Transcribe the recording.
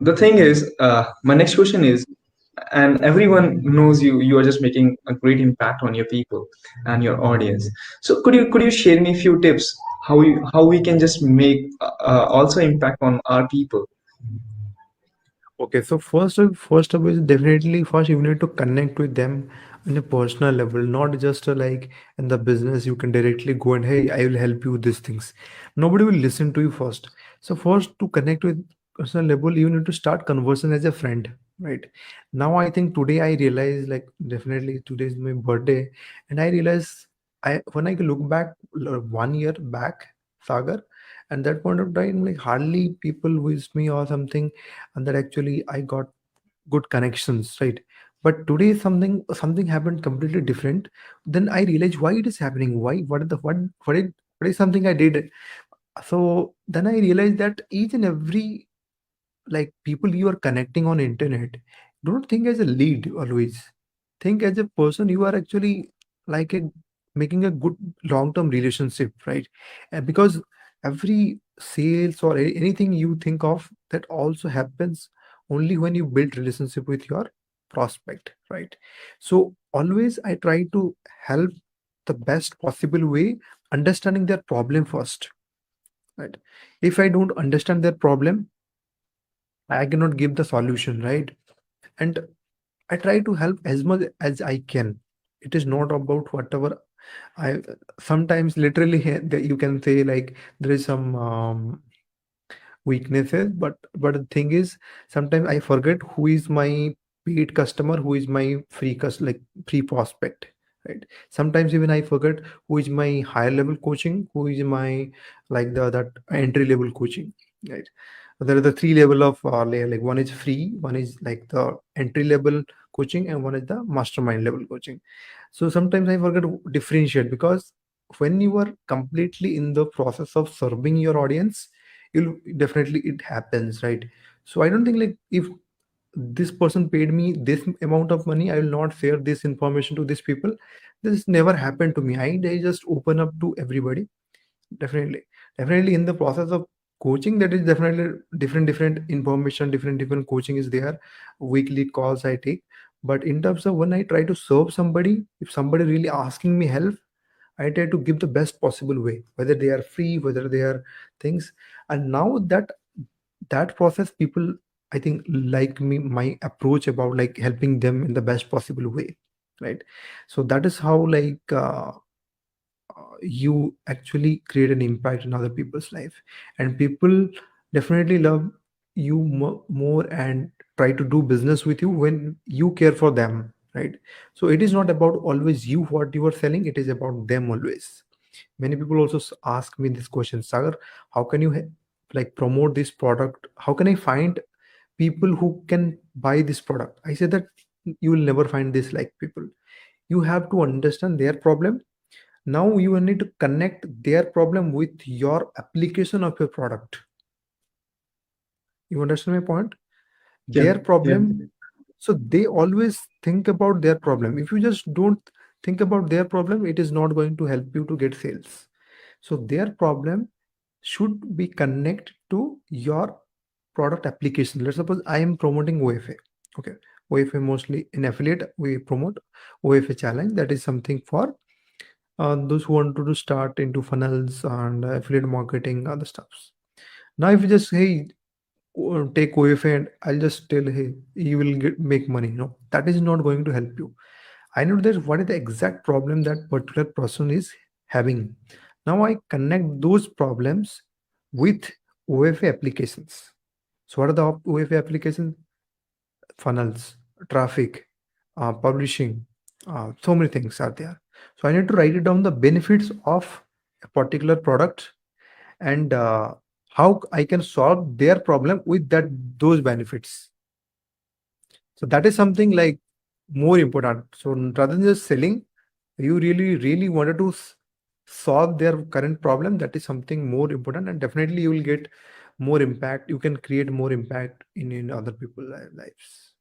The thing is, my next question is, and everyone knows you are just making a great impact on your people and your audience. So could you share me a few tips how we can just make also impact on our people? Okay, so first up is definitely first you need to connect with them on a personal level, not just like in the business you can directly go and hey, I will help you with these things. Nobody will listen to you first. So first to connect with personal level, you need to start conversing as a friend, right? Now I think today I realize like definitely today is my birthday, and I realize I when I look back 1 year back, Sagar, and that point of time like hardly people with me or something, and that actually I got good connections, right? But today something happened completely different. Then I realized why it is happening. Why? What is the what is something I did? So then I realized that each and every like people you are connecting on internet, don't think as a lead always. Think as a person you are actually like a making a good long-term relationship, right? And because every sales or anything you think of that also happens only when you build relationship with your prospect, right? So always I try to help the best possible way, understanding their problem first, right? If I don't understand their problem, I cannot give the solution, right? And I try to help as much as I can. It is not about whatever I sometimes literally you can say like there is some weaknesses, but the thing is sometimes I forget who is my paid customer, who is my like free prospect, right? Sometimes even I forget who is my higher level coaching, who is my like the that entry level coaching, right? There are the three level of layer, like one is free, one is like the entry level coaching, and one is the mastermind level coaching. So sometimes I forget to differentiate because when you are completely in the process of serving your audience, you'll definitely it happens, right? So I don't think like if this person paid me this amount of money, I will not share this information to these people. This never happened to me. I just open up to everybody. Definitely in the process of coaching, that is definitely different information, different coaching is there, weekly calls I take. But in terms of when I try to serve somebody, if somebody really asking me help, I try to give the best possible way, whether they are free, whether they are things. And now that process, people I think like me, my approach about like helping them in the best possible way, right? So that is how like you actually create an impact in other people's life, and people definitely love you more and try to do business with you when you care for them, right? So it is not about always you what you are selling, it is about them always. Many people also ask me this question, Sagar, how can you like promote this product? How can I find people who can buy this product? I say that you will never find this like people. You have to understand their problem. Now you need to connect their problem with your application of your product. You understand my point? Yeah, Their yeah. problem. So they always think about their problem. If you just don't think about their problem, it is not going to help you to get sales. So their problem should be connected to your product application. Let's suppose I am promoting OFA. Okay. OFA mostly in affiliate, we promote OFA challenge. That is something for those who want to start into funnels and affiliate marketing, other stuffs. Now, if you just hey take OFA and I'll just tell hey you will make money, no, that is not going to help you. I know that what is the exact problem that particular person is having. Now I connect those problems with OFA applications. So what are the OFA applications? Funnels, traffic, publishing, so many things are there. So I need to write it down the benefits of a particular product and how I can solve their problem with that those benefits. So that is something like more important. So rather than just selling, you really wanted to solve their current problem. That is something more important, and definitely you will get more impact. You can create more impact in other people's lives.